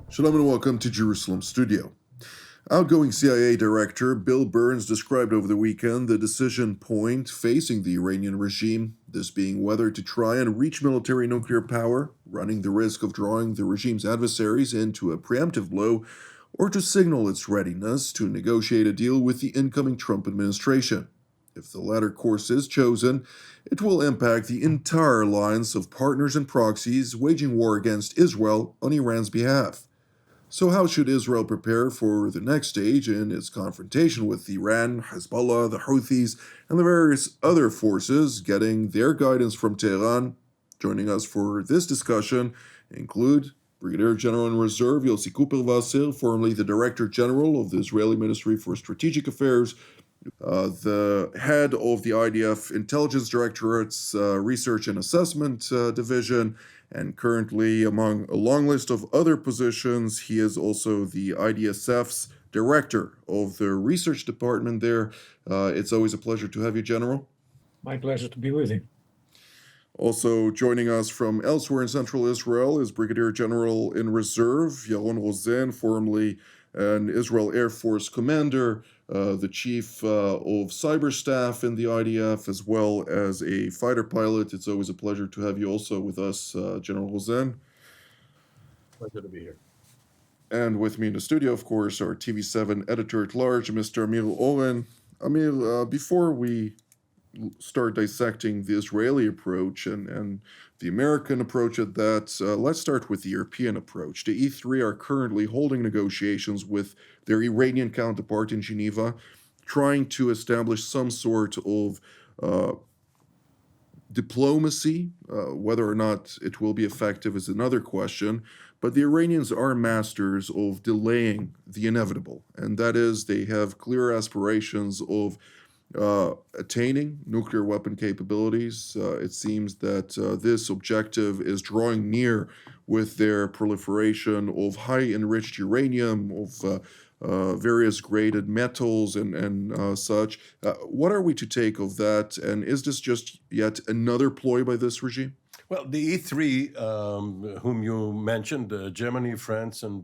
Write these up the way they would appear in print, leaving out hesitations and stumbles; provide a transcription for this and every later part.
Shalom and welcome to Jerusalem Studio. Outgoing CIA Director Bill Burns described over the weekend the decision point facing the Iranian regime, this being whether to try and reach military nuclear power, running the risk of drawing the regime's adversaries into a preemptive blow, or to signal its readiness to negotiate a deal with the incoming Trump administration. If the latter course is chosen, it will impact the entire alliance of partners and proxies waging war against Israel on Iran's behalf. So, how should Israel prepare for the next stage in its confrontation with Iran, Hezbollah, the Houthis, and the various other forces getting their guidance from Tehran? Joining us for this discussion include Brigadier General in Reserve Yossi Cooper-Vasser, formerly the Director General of the Israeli Ministry for Strategic Affairs, the head of the IDF Intelligence Directorate's Research and Assessment Division, and currently, among a long list of other positions, he is also the IDSF's director of the research department there. It's always a pleasure to have you, General. My pleasure to be with you. Also joining us from elsewhere in central Israel is Brigadier General in Reserve Yaron Rosen, formerly an Israel Air Force commander, the chief of cyber staff in the IDF, as well as a fighter pilot. It's always a pleasure to have you also with us, General Rosen. Pleasure to be here. And with me in the studio, of course, our TV7 editor-at-large, Mr. Amir Oren. Amir, before we start dissecting the Israeli approach and the American approach at that, let's start with the European approach. The E3 are currently holding negotiations with their Iranian counterpart in Geneva, trying to establish some sort of diplomacy. Whether or not it will be effective is another question. But the Iranians are masters of delaying the inevitable, and that is they have clear aspirations of attaining nuclear weapon capabilities. It seems that this objective is drawing near with their proliferation of high enriched uranium, of various graded metals and such. What are we to take of that? And is this just yet another ploy by this regime? Well, the E3, whom you mentioned, Germany, France, and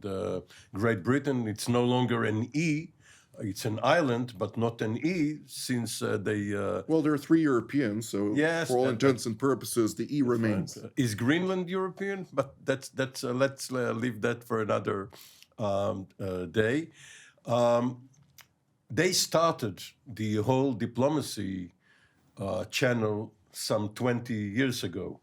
Great Britain, it's no longer an E. It's an island, but not an E, since they... Well, there are three Europeans, so yes, for all intents and purposes, the E remains. Is Greenland European? But let's leave that for another day. They started the whole diplomacy channel some 20 years ago.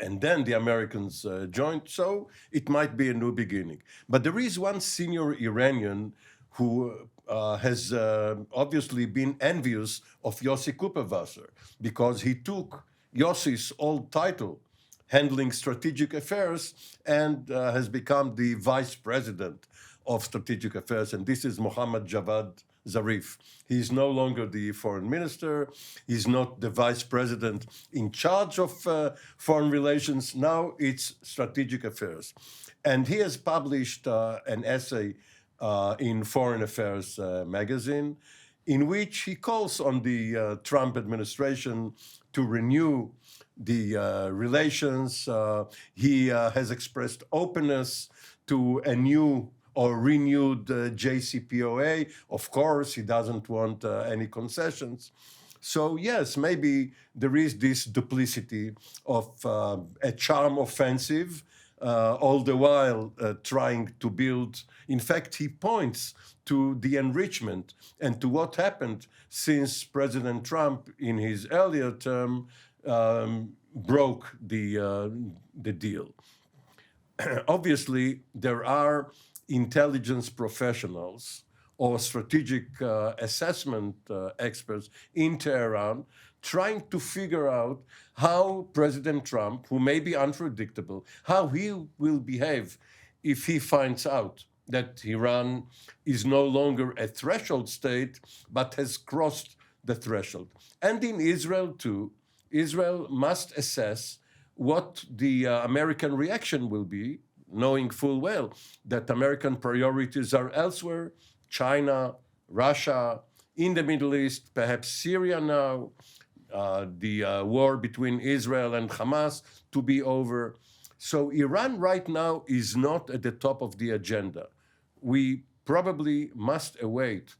And then the Americans joined, so it might be a new beginning. But there is one senior Iranian who has obviously been envious of Yossi Cooper-Vasser because he took Yossi's old title, handling strategic affairs, and has become the vice president of strategic affairs. And this is Mohammad Javad Zarif. He's no longer the foreign minister. He's not the vice president in charge of foreign relations. Now it's strategic affairs. And he has published an essay in Foreign Affairs magazine, in which he calls on the Trump administration to renew the relations. He has expressed openness to a new or renewed JCPOA. Of course, he doesn't want any concessions. So yes, maybe there is this duplicity of a charm offensive, all the while trying to build. In fact, he points to the enrichment and to what happened since President Trump, in his earlier term, broke the deal. Obviously, there are intelligence professionals or strategic assessment experts in Tehran trying to figure out how President Trump, who may be unpredictable, how he will behave if he finds out that Iran is no longer a threshold state, but has crossed the threshold. And in Israel, too, Israel must assess what the American reaction will be, knowing full well that American priorities are elsewhere, China, Russia, in the Middle East, perhaps Syria now, the war between Israel and Hamas to be over. So Iran right now is not at the top of the agenda. We probably must await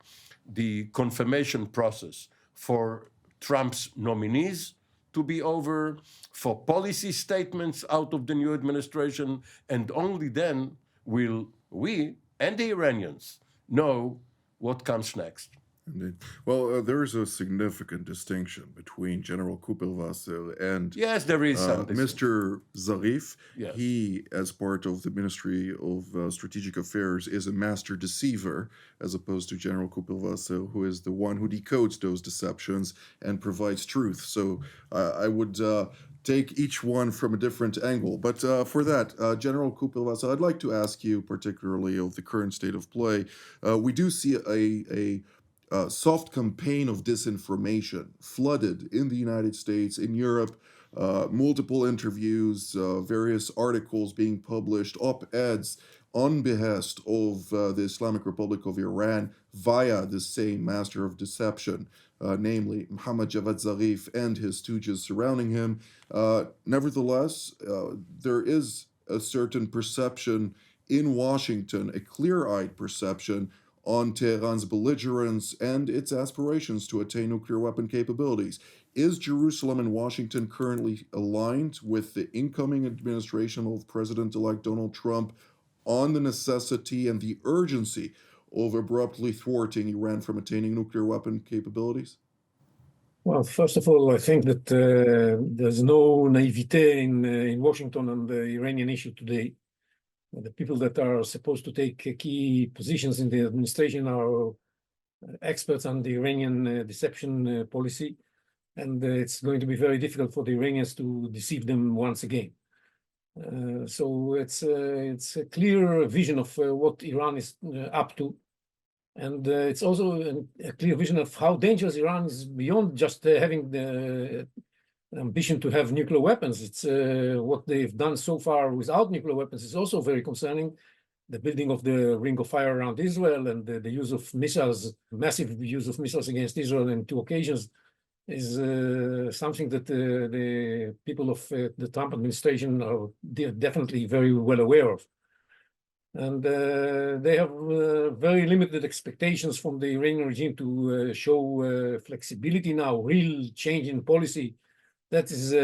the confirmation process for Trump's nominees to be over, for policy statements out of the new administration, and only then will we and the Iranians know what comes next. Indeed. Well, there is a significant distinction between General Kuppelwasser and Yes, there is some Mr. Zarif. Yes. He, as part of the Ministry of Strategic Affairs, is a master deceiver, as opposed to General Kuppelwasser, who is the one who decodes those deceptions and provides truth. So I would take each one from a different angle. But for that, General Kuppelwasser, I'd like to ask you particularly of the current state of play. We do see a soft campaign of disinformation flooded in the United States, in Europe, multiple interviews, various articles being published, op-eds on behest of the Islamic Republic of Iran via the same master of deception, namely Mohammad Javad Zarif and his stooges surrounding him. Nevertheless, there is a certain perception in Washington, a clear-eyed perception on Tehran's belligerence and its aspirations to attain nuclear weapon capabilities. Is Jerusalem and Washington currently aligned with the incoming administration of President-elect Donald Trump on the necessity and the urgency of abruptly thwarting Iran from attaining nuclear weapon capabilities? Well, first of all, I think that there's no naivete in Washington on the Iranian issue today. The people that are supposed to take key positions in the administration are experts on the Iranian deception policy, and it's going to be very difficult for the Iranians to deceive them once again. So it's a clear vision of what Iran is up to, and it's also a clear vision of how dangerous Iran is beyond just having the ambition to have nuclear weapons. It's what they've done so far without nuclear weapons is also very concerning. The building of the ring of fire around Israel and the use of missiles, massive use of missiles against Israel on 2 occasions is something that the people of the Trump administration are definitely very well aware of. And they have very limited expectations from the Iranian regime to show flexibility now, real change in policy. That is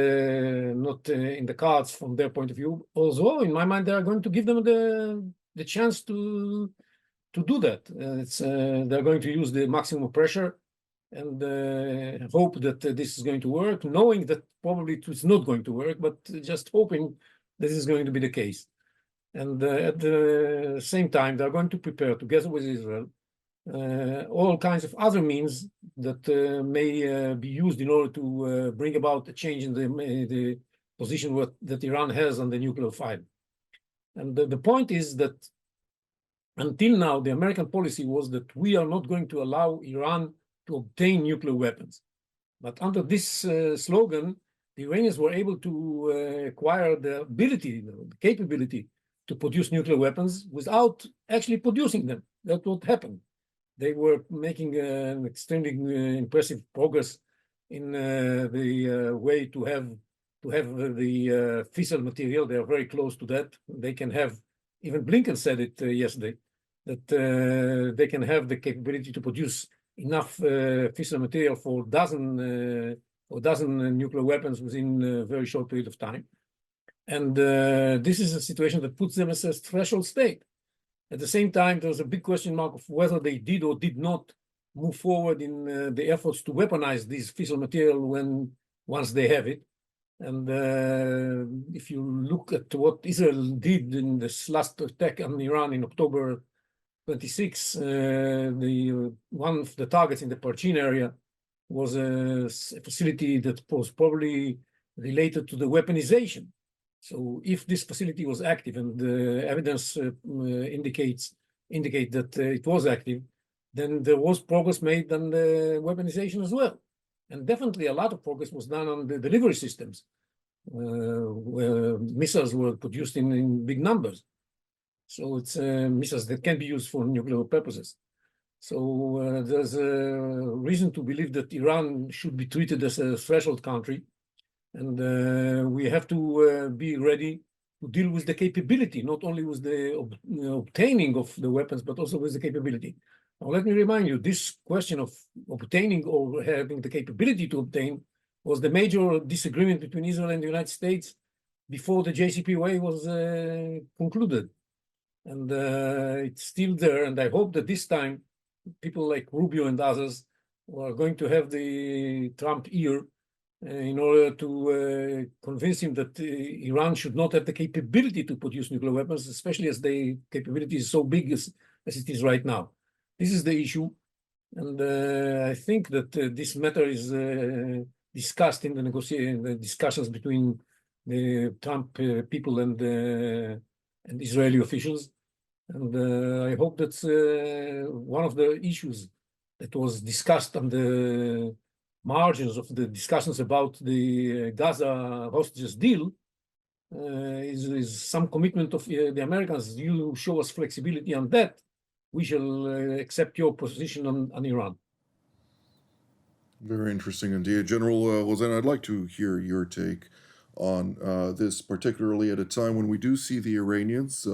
not in the cards from their point of view. Although, in my mind, they are going to give them the chance to do that. They're going to use the maximum pressure and hope that this is going to work, knowing that probably it's not going to work, but just hoping this is going to be the case. And at the same time, they're going to prepare, together with Israel, all kinds of other means that may be used in order to bring about a change in the position that Iran has on the nuclear file. And the point is that until now, the American policy was that we are not going to allow Iran to obtain nuclear weapons. But under this slogan, the Iranians were able to acquire the ability, the capability to produce nuclear weapons without actually producing them. That's what happened. They were making an extremely impressive progress in the way to have the fissile material. They are very close to that. They can have, even Blinken said it yesterday, that they can have the capability to produce enough fissile material for a dozen nuclear weapons within a very short period of time. And this is a situation that puts them as a threshold state. At the same time, there's a big question mark of whether they did or did not move forward in the efforts to weaponize this fissile material once they have it. And if you look at what Israel did in this last attack on Iran in October 26, one of the targets in the Parchin area was a facility that was probably related to the weaponization. So if this facility was active, and the evidence indicate that it was active, then there was progress made on the weaponization as well. And definitely a lot of progress was done on the delivery systems, where missiles were produced in big numbers. So it's missiles that can be used for nuclear purposes. So there's a reason to believe that Iran should be treated as a threshold country. And we have to be ready to deal with the capability, not only with the obtaining of the weapons, but also with the capability. Now, let me remind you, this question of obtaining or having the capability to obtain was the major disagreement between Israel and the United States before the JCPOA was concluded. And it's still there. And I hope that this time, people like Rubio and others are going to have the Trump ear in order to convince him that Iran should not have the capability to produce nuclear weapons, especially as the capability is so big as it is right now. This is the issue. And I think that this matter is discussed in the discussions between the Trump people and Israeli officials. And I hope that's one of the issues that was discussed on the margins of the discussions about the Gaza hostages deal is some commitment of the Americans. You show us flexibility on that, we shall accept your position on Iran. Very interesting indeed. General Rosen, I'd like to hear your take on this, particularly at a time when we do see the Iranians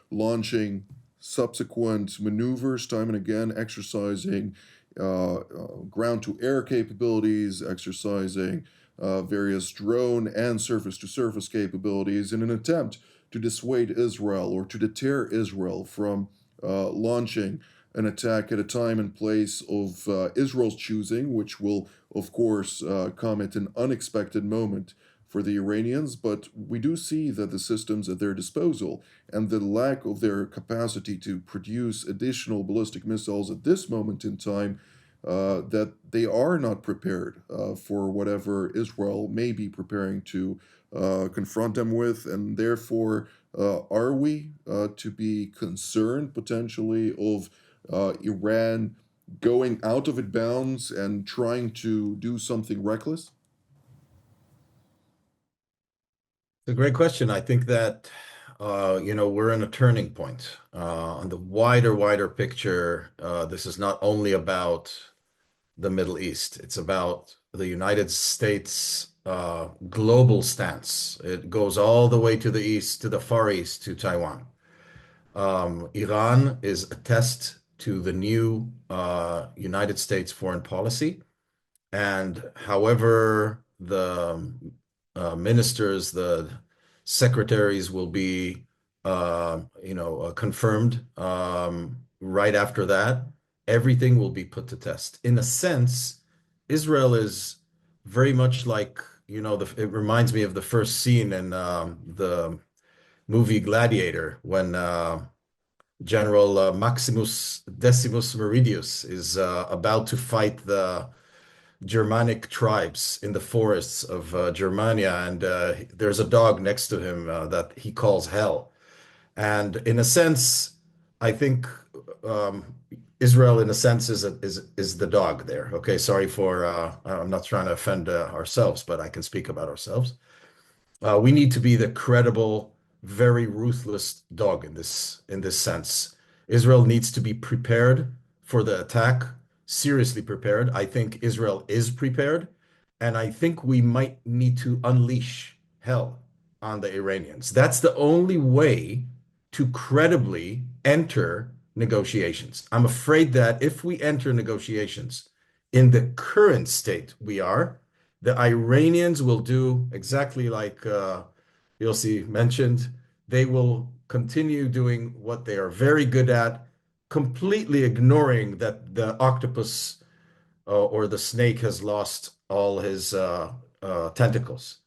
launching subsequent maneuvers time and again, exercising ground-to-air capabilities, exercising various drone and surface-to-surface capabilities in an attempt to dissuade Israel or to deter Israel from launching an attack at a time and place of Israel's choosing, which will, of course, come at an unexpected moment for the Iranians. But we do see that the systems at their disposal and the lack of their capacity to produce additional ballistic missiles at this moment in time, that they are not prepared for whatever Israel may be preparing to confront them with. And therefore, are we to be concerned potentially of Iran going out of its bounds and trying to do something reckless? It's a great question. I think that, we're in a turning point. On the wider picture, this is not only about the Middle East. It's about the United States global stance. It goes all the way to the east, to the Far East, to Taiwan. Iran is a test to the new United States foreign policy. And however the ministers, the secretaries will be, confirmed right after that, everything will be put to test. In a sense, Israel is very much like, it reminds me of the first scene in the movie Gladiator when General Maximus Decimus Meridius is about to fight the Germanic tribes in the forests of Germania, and there's a dog next to him that he calls Hell. And in a sense, I think Israel, in a sense, is the dog there. Okay, sorry for I'm not trying to offend ourselves, but I can speak about ourselves. We need to be the credible, very ruthless dog in this sense. Israel needs to be prepared for the attack, seriously prepared. I think Israel is prepared, and I think we might need to unleash hell on the Iranians. That's the only way to credibly enter negotiations. I'm afraid that if we enter negotiations in the current state we are, the Iranians will do exactly like Yossi mentioned. They will continue doing what they are very good at, completely ignoring that the octopus or the snake has lost all his tentacles.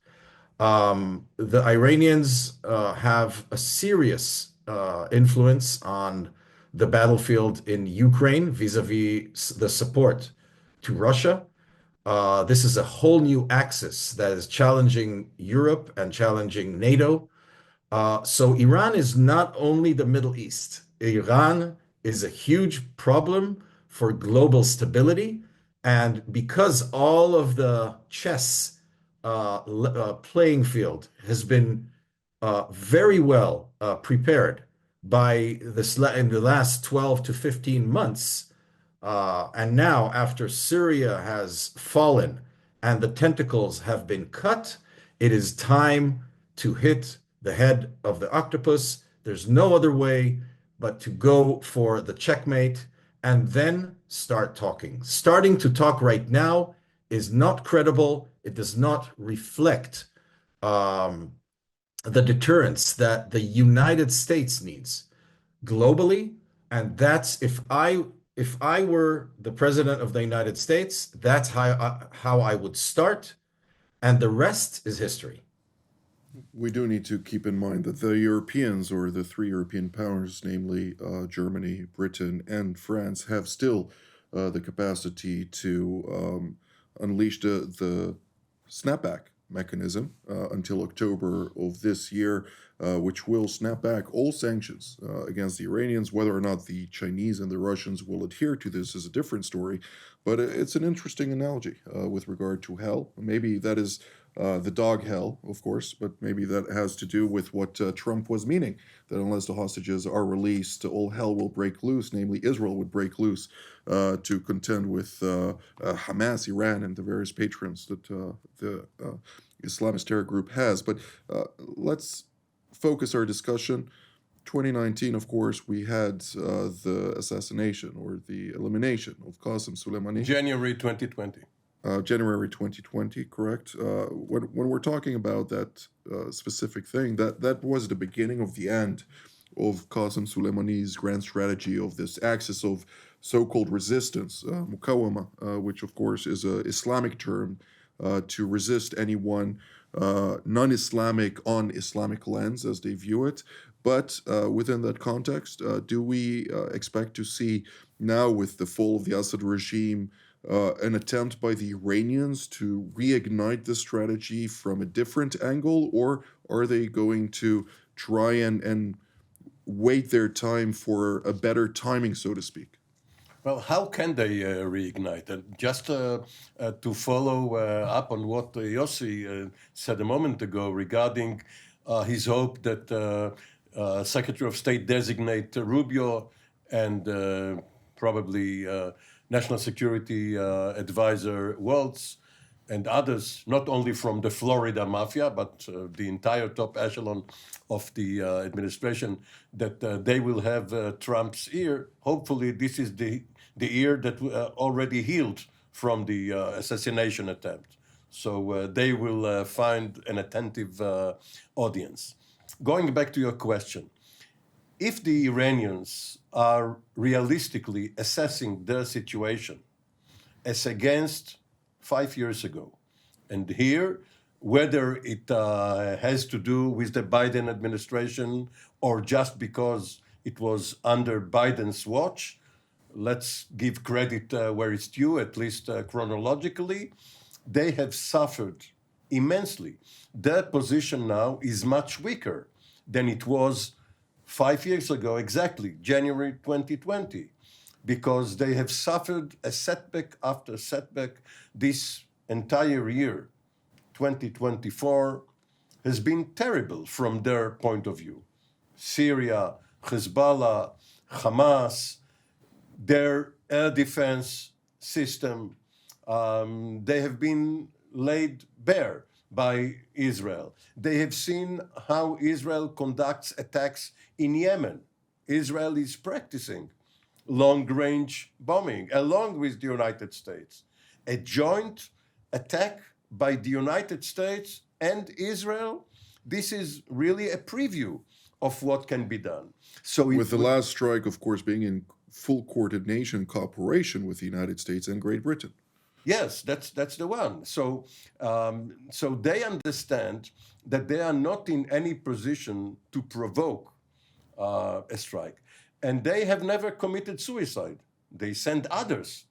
The Iranians have a serious influence on the battlefield in Ukraine vis-a-vis the support to Russia. This is a whole new axis that is challenging Europe and challenging NATO. So Iran is not only the Middle East. Iran is a huge problem for global stability. And because all of the chess playing field has been very well prepared by this in the last 12 to 15 months, and now after Syria has fallen and the tentacles have been cut, it is time to hit the head of the octopus. There's no other way but to go for the checkmate and then start talking. Starting to talk right now is not credible. It does not reflect the deterrence that the United States needs globally. And that's if I were the president of the United States, that's how I would start, and the rest is history. We do need to keep in mind that the Europeans, or the three European powers, namely Germany, Britain, and France, have still the capacity to unleash the snapback mechanism until October of this year, which will snap back all sanctions against the Iranians. Whether or not the Chinese and the Russians will adhere to this is a different story, but it's an interesting analogy with regard to hell. Maybe that is the dog hell, of course, but maybe that has to do with what Trump was meaning, that unless the hostages are released, all hell will break loose, namely Israel would break loose to contend with Hamas, Iran, and the various patrons that the Islamist terror group has. But let's focus our discussion. 2019, of course, we had the assassination or the elimination of Qasem Soleimani. January 2020. January 2020, correct? When we're talking about that specific thing, that was the beginning of the end of Qasem Soleimani's grand strategy of this axis of so-called resistance, mukawama, which of course is an Islamic term to resist anyone non-Islamic on Islamic lens as they view it. But within that context, do we expect to see now, with the fall of the Assad regime, an attempt by the Iranians to reignite this strategy from a different angle, or are they going to try and wait their time for a better timing, so to speak? Well, how can they reignite? Just to follow up on what Yossi said a moment ago regarding his hope that Secretary of State designate Rubio and probably National Security Advisor Waltz and others, not only from the Florida mafia, but the entire top echelon of the administration, that they will have Trump's ear. Hopefully, this is the ear that already healed from the assassination attempt. So they will find an attentive audience. Going back to your question, if the Iranians are realistically assessing their situation as against 5 years ago, and here, whether it has to do with the Biden administration or just because it was under Biden's watch, let's give credit where it's due, at least chronologically, they have suffered immensely. Their position now is much weaker than it was 5 years ago, exactly, January 2020, because they have suffered a setback after setback. This entire year, 2024, has been terrible from their point of view. Syria, Hezbollah, Hamas, their air defense system, they have been laid bare by Israel. They have seen how Israel conducts attacks in Yemen. Israel is practicing long-range bombing along with the United States. A joint attack by the United States and Israel, this is really a preview of what can be done. So with the last strike, of course, being in full coordination, cooperation with the United States and Great Britain. Yes, that's the one. So so they understand that they are not in any position to provoke a strike. And they have never committed suicide. They send others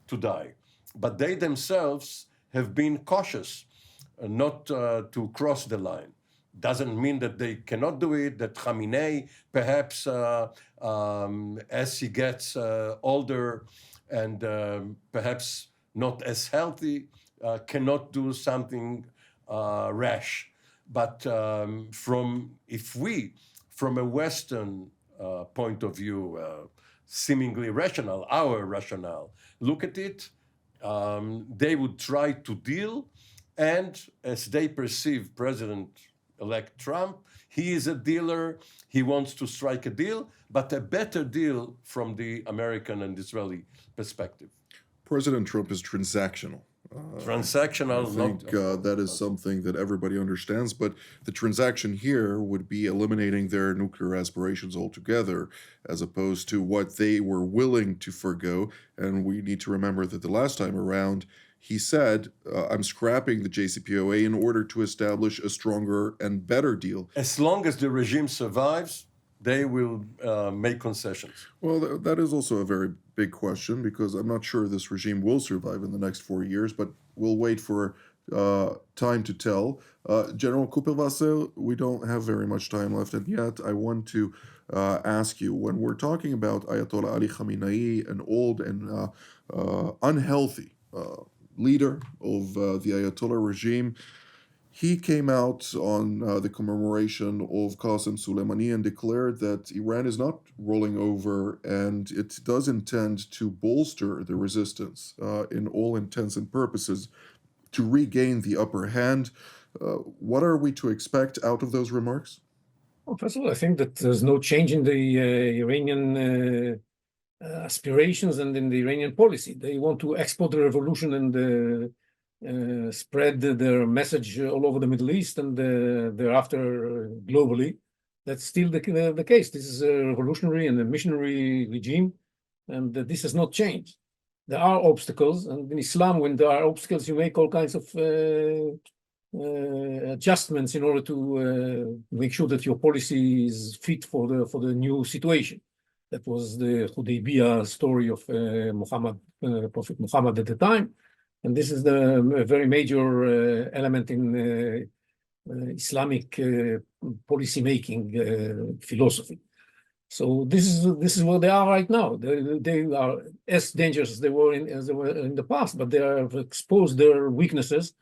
to die. But they themselves have been cautious not to cross the line. Doesn't mean that they cannot do it, that Khamenei, perhaps as he gets older and perhaps not as healthy, cannot do something rash. But from a Western point of view, seemingly rational, our rationale, look at it, they would try to deal, and as they perceive President-elect Trump, He is a dealer. He wants to strike a deal, but a better deal from the American and Israeli perspective. President Trump is transactional. Transactional, I think that is something that everybody understands, but the transaction here would be eliminating their nuclear aspirations altogether, as opposed to what they were willing to forgo. And we need to remember that the last time around, he said, I'm scrapping the JCPOA in order to establish a stronger and better deal. As long as the regime survives, they will make concessions. Well, that is also a very big question, because I'm not sure this regime will survive in the next 4 years, but we'll wait for time to tell. General Kuperwasser, we don't have very much time left, and yet I want to ask you, when we're talking about Ayatollah Ali Khamenei, an old and unhealthy leader of the Ayatollah regime, he came out on the commemoration of Qasem Soleimani and declared that Iran is not rolling over, and it does intend to bolster the resistance in all intents and purposes to regain the upper hand. What are we to expect out of those remarks? Well, first of all, I think that there's no change in the Iranian aspirations and in the Iranian policy. They want to export the revolution and spread their message all over the Middle East and thereafter globally. That's still the case. This is a revolutionary and a missionary regime, and this has not changed. There are obstacles, and in Islam, when there are obstacles, you make all kinds of adjustments in order to make sure that your policy is fit for the new situation. That was the Hudaybiyah story of Prophet Muhammad at the time. And this is a very major element in Islamic policy-making philosophy. So this is where they are right now. They are as dangerous as they were in the past, but they have exposed their weaknesses,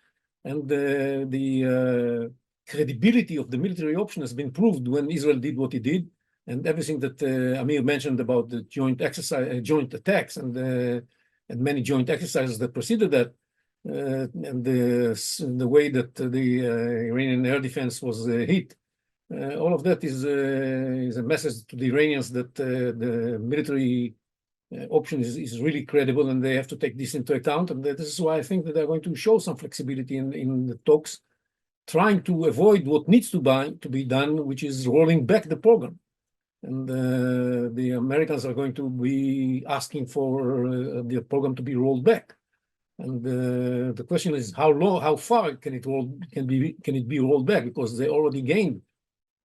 and the credibility of the military option has been proved when Israel did what it did, and everything that Amir mentioned about the joint attacks, and many joint exercises that preceded that, and the way that the Iranian air defense was hit. All of that is a message to the Iranians that the military option is really credible, and they have to take this into account. And this is why I think that they're going to show some flexibility in the talks, trying to avoid what needs to be done, which is rolling back the program. And the Americans are going to be asking for the program to be rolled back. And the question is, how far can it be rolled back? Because they already gained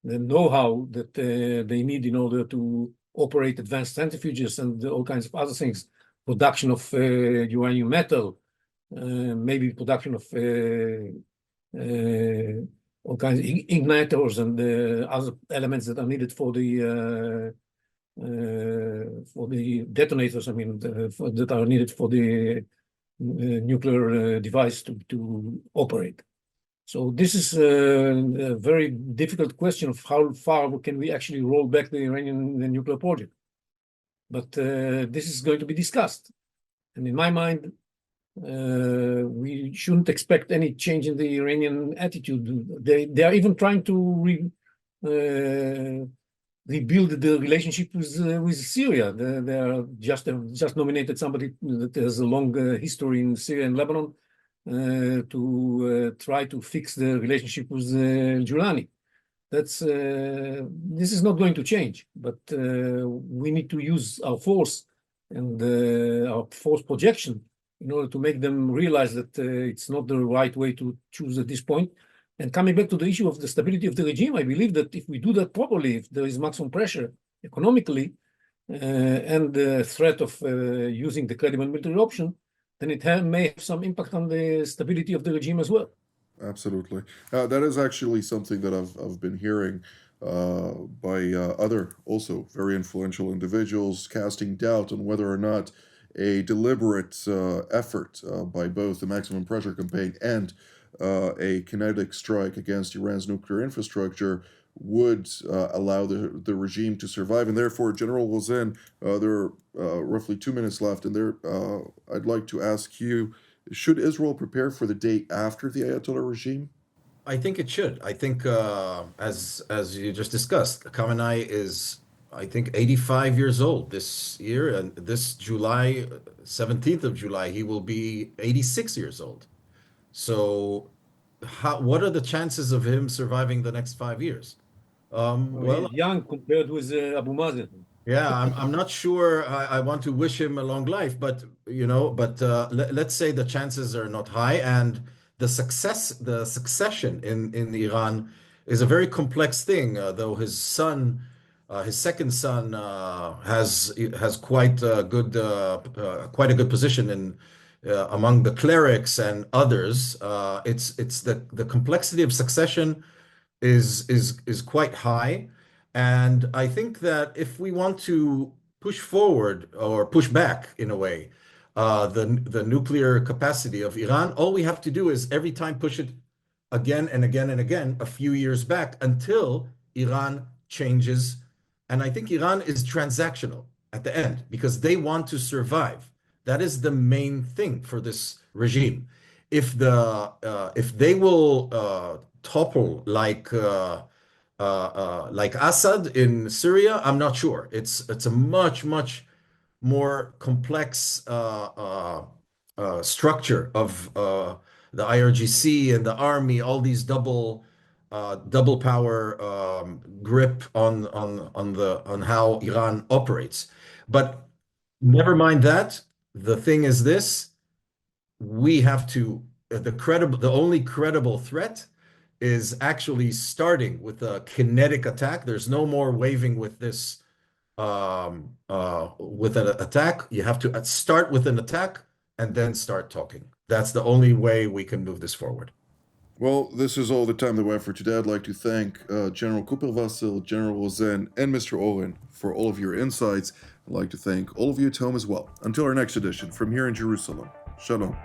the know-how that they need in order to operate advanced centrifuges and all kinds of other things, production of uranium metal, maybe production of all kinds of igniters and other elements that are needed for the detonators. I mean, that are needed for the nuclear device to operate. So this is a very difficult question of how far can we actually roll back the Iranian nuclear project. But this is going to be discussed. And in my mind, we shouldn't expect any change in the Iranian attitude. They are even trying to rebuild the relationship with Syria. They are just nominated somebody that has a long history in Syria and Lebanon to try to fix the relationship with Giuliani. This is not going to change, but we need to use our force and our force projection in order to make them realize that it's not the right way to choose at this point. And coming back to the issue of the stability of the regime, I believe that if we do that properly, if there is maximum pressure economically and the threat of using the credible military option, then it may have some impact on the stability of the regime as well. Absolutely. That is actually something that I've been hearing by other also very influential individuals, casting doubt on whether or not a deliberate effort by both the maximum pressure campaign and a kinetic strike against Iran's nuclear infrastructure would allow the regime to survive. And therefore, General Rosen, there are roughly 2 minutes left, and I'd like to ask you, should Israel prepare for the day after the Ayatollah regime? I think it should. I think, as you just discussed, Khamenei is, I think, 85 years old this year, and this July, 17th of July, he will be 86 years old. So, what are the chances of him surviving the next 5 years? Well, He's young compared with Abu Mazen. yeah, I'm not sure. I want to wish him a long life, but let's say the chances are not high, and the succession in Iran is a very complex thing. Though his second son, has quite a good position in among the clerics and others. It's the complexity of succession is quite high. And I think that if we want to push forward or push back in a way, the nuclear capacity of Iran, all we have to do is every time push it again and again and again, a few years back until Iran changes. And I think Iran is transactional at the end because they want to survive. That is the main thing for this regime. If they will topple like Assad in Syria, I'm not sure. It's a much more complex structure of the IRGC and the army, all these double power grip on how Iran operates. But never mind that. The thing is this: we have to the only credible threat is actually starting with a kinetic attack. There's no more waving with this with an attack. You have to start with an attack and then start talking. That's the only way we can move this forward. Well, this is all the time that we have for today. I'd like to thank General Cooper-Vassel, General Rosen, and Mr. Oren for all of your insights. I'd like to thank all of you at home as well. Until our next edition, from here in Jerusalem, Shalom.